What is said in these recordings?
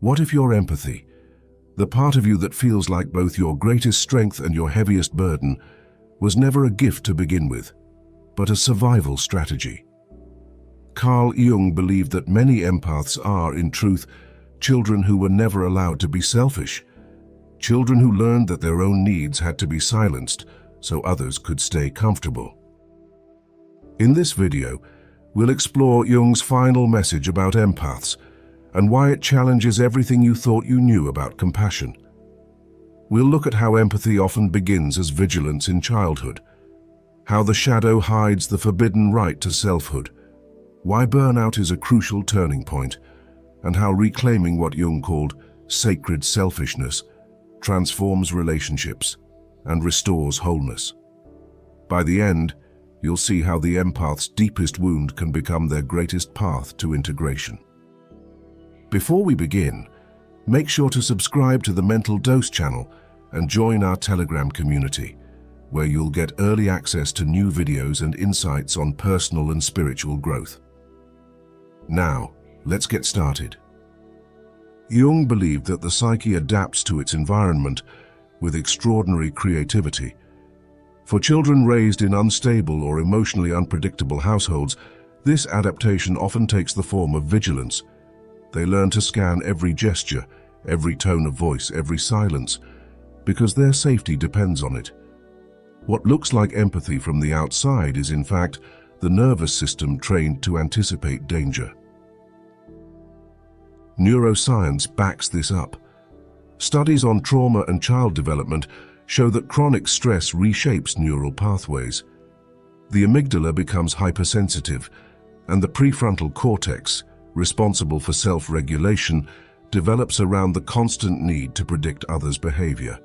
What if your empathy, the part of you that feels like both your greatest strength and your heaviest burden, was never a gift to begin with, but a survival strategy? Carl Jung believed that many empaths are, in truth, children who were never allowed to be selfish, children who learned that their own needs had to be silenced so others could stay comfortable. In this video, we'll explore Jung's final message about empaths and why it challenges everything you thought you knew about compassion. We'll look at how empathy often begins as vigilance in childhood, how the shadow hides the forbidden right to selfhood, why burnout is a crucial turning point, and how reclaiming what Jung called sacred selfishness transforms relationships and restores wholeness. By the end, you'll see how the empath's deepest wound can become their greatest path to integration. Before we begin, make sure to subscribe to the Mental Dose channel and join our Telegram community, where you'll get early access to new videos and insights on personal and spiritual growth. Now, let's get started. Jung believed that the psyche adapts to its environment with extraordinary creativity. For children raised in unstable or emotionally unpredictable households, this adaptation often takes the form of vigilance. They learn to scan every gesture, every tone of voice, every silence, because their safety depends on it. What looks like empathy from the outside is, in fact, the nervous system trained to anticipate danger. Neuroscience backs this up. Studies on trauma and child development show that chronic stress reshapes neural pathways. The amygdala becomes hypersensitive, and the prefrontal cortex, responsible for self-regulation, develops around the constant need to predict others' behavior.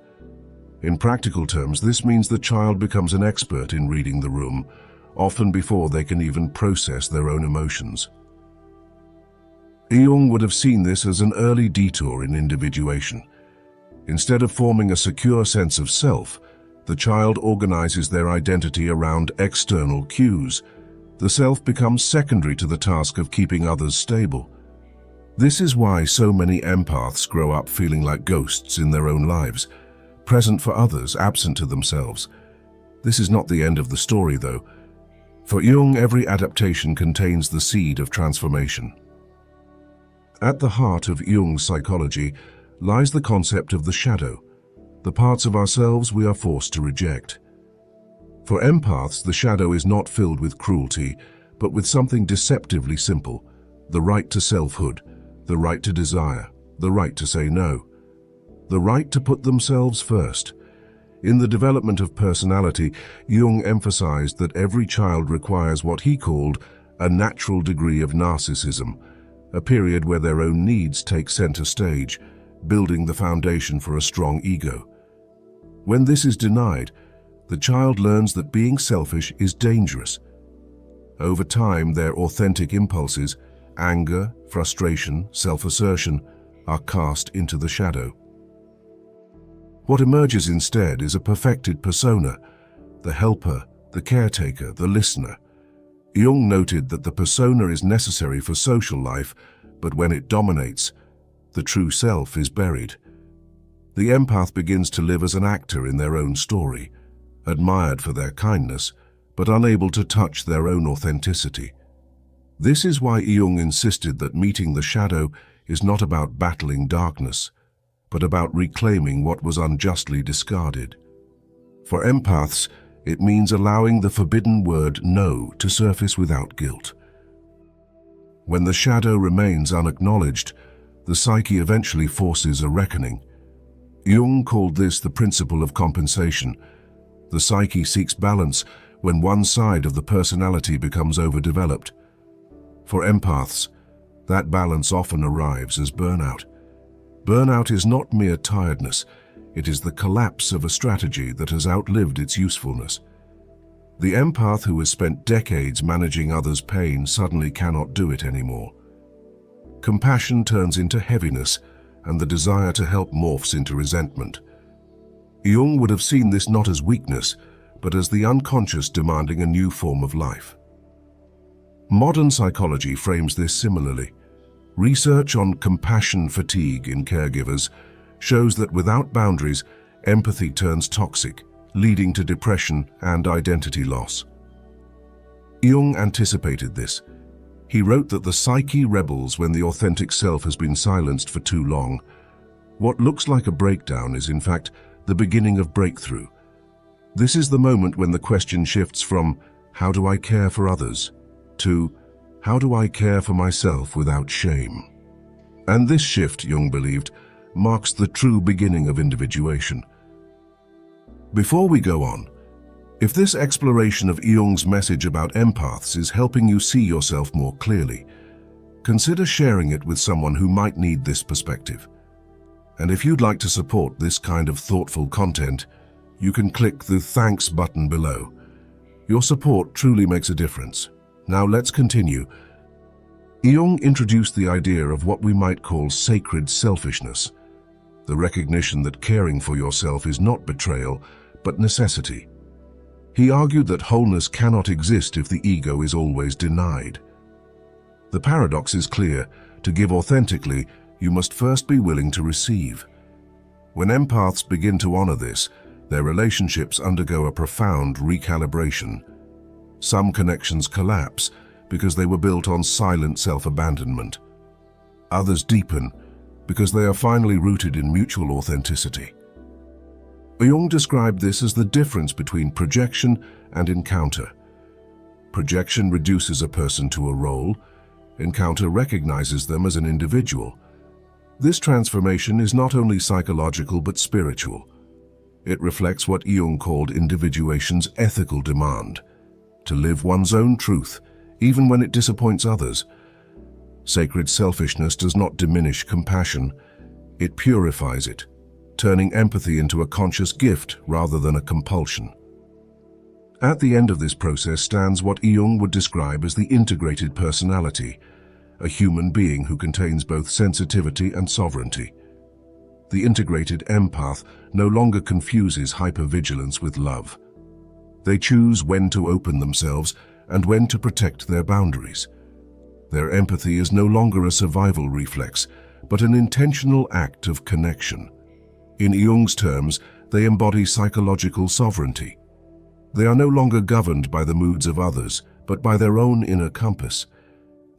In practical terms, this means the child becomes an expert in reading the room, often before they can even process their own emotions. Jung would have seen this as an early detour in individuation. Instead of forming a secure sense of self, the child organizes their identity around external cues. The self becomes secondary to the task of keeping others stable. This is why so many empaths grow up feeling like ghosts in their own lives, present for others, absent to themselves. This is not the end of the story, though. For Jung, every adaptation contains the seed of transformation. At the heart of Jung's psychology lies the concept of the shadow, the parts of ourselves we are forced to reject. For empaths, the shadow is not filled with cruelty, but with something deceptively simple: the right to selfhood, the right to desire, the right to say no, the right to put themselves first. In the development of personality, Jung emphasized that every child requires what he called a natural degree of narcissism, a period where their own needs take center stage, building the foundation for a strong ego. When this is denied, the child learns that being selfish is dangerous. Over time, their authentic impulses, anger, frustration, self-assertion, are cast into the shadow. What emerges instead is a perfected persona, the helper, the caretaker, the listener. Jung noted that the persona is necessary for social life, but when it dominates, the true self is buried. The empath begins to live as an actor in their own story, admired for their kindness, but unable to touch their own authenticity. This is why Jung insisted that meeting the shadow is not about battling darkness, but about reclaiming what was unjustly discarded. For empaths, it means allowing the forbidden word no to surface without guilt. When the shadow remains unacknowledged, the psyche eventually forces a reckoning. Jung called this the principle of compensation. The psyche seeks balance when one side of the personality becomes overdeveloped. For empaths, that balance often arrives as burnout. Burnout is not mere tiredness, it is the collapse of a strategy that has outlived its usefulness. The empath who has spent decades managing others' pain suddenly cannot do it anymore. Compassion turns into heaviness, and the desire to help morphs into resentment. Jung would have seen this not as weakness, but as the unconscious demanding a new form of life. Modern psychology frames this similarly. Research on compassion fatigue in caregivers shows that without boundaries, empathy turns toxic, leading to depression and identity loss. Jung anticipated this. He wrote that the psyche rebels when the authentic self has been silenced for too long. What looks like a breakdown is in fact the beginning of breakthrough. This is the moment when the question shifts from, how do I care for others, to, how do I care for myself without shame? And this shift, Jung believed, marks the true beginning of individuation. Before we go on, if this exploration of Jung's message about empaths is helping you see yourself more clearly, consider sharing it with someone who might need this perspective. And if you'd like to support this kind of thoughtful content, you can click the thanks button below. Your support truly makes a difference. Now let's continue. Jung introduced the idea of what we might call sacred selfishness, the recognition that caring for yourself is not betrayal, but necessity. He argued that wholeness cannot exist if the ego is always denied. The paradox is clear. To give authentically, you must first be willing to receive. When empaths begin to honor this, their relationships undergo a profound recalibration. Some connections collapse because they were built on silent self-abandonment. Others deepen because they are finally rooted in mutual authenticity. Jung described this as the difference between projection and encounter. Projection reduces a person to a role. Encounter recognizes them as an individual. This transformation is not only psychological but spiritual. It reflects what Jung called individuation's ethical demand, to live one's own truth, even when it disappoints others. Sacred selfishness does not diminish compassion, it purifies it, turning empathy into a conscious gift rather than a compulsion. At the end of this process stands what Jung would describe as the integrated personality, a human being who contains both sensitivity and sovereignty. The integrated empath no longer confuses hypervigilance with love. They choose when to open themselves and when to protect their boundaries. Their empathy is no longer a survival reflex, but an intentional act of connection. In Jung's terms, they embody psychological sovereignty. They are no longer governed by the moods of others, but by their own inner compass.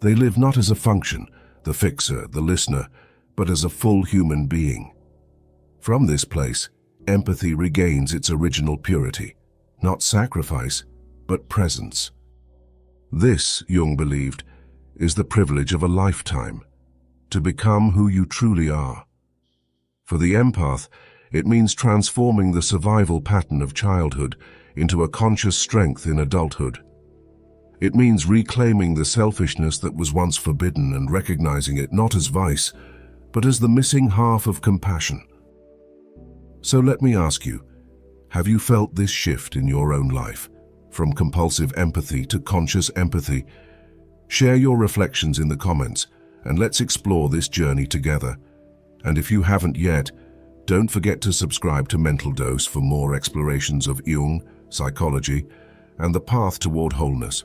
They live not as a function, the fixer, the listener, but as a full human being. From this place, empathy regains its original purity, not sacrifice, but presence. This, Jung believed, is the privilege of a lifetime, to become who you truly are. For the empath, it means transforming the survival pattern of childhood into a conscious strength in adulthood. It means reclaiming the selfishness that was once forbidden and recognizing it not as vice, but as the missing half of compassion. So let me ask you, have you felt this shift in your own life, from compulsive empathy to conscious empathy? Share your reflections in the comments, and let's explore this journey together. And if you haven't yet, don't forget to subscribe to Mental Dose for more explorations of Jung, psychology, and the path toward wholeness.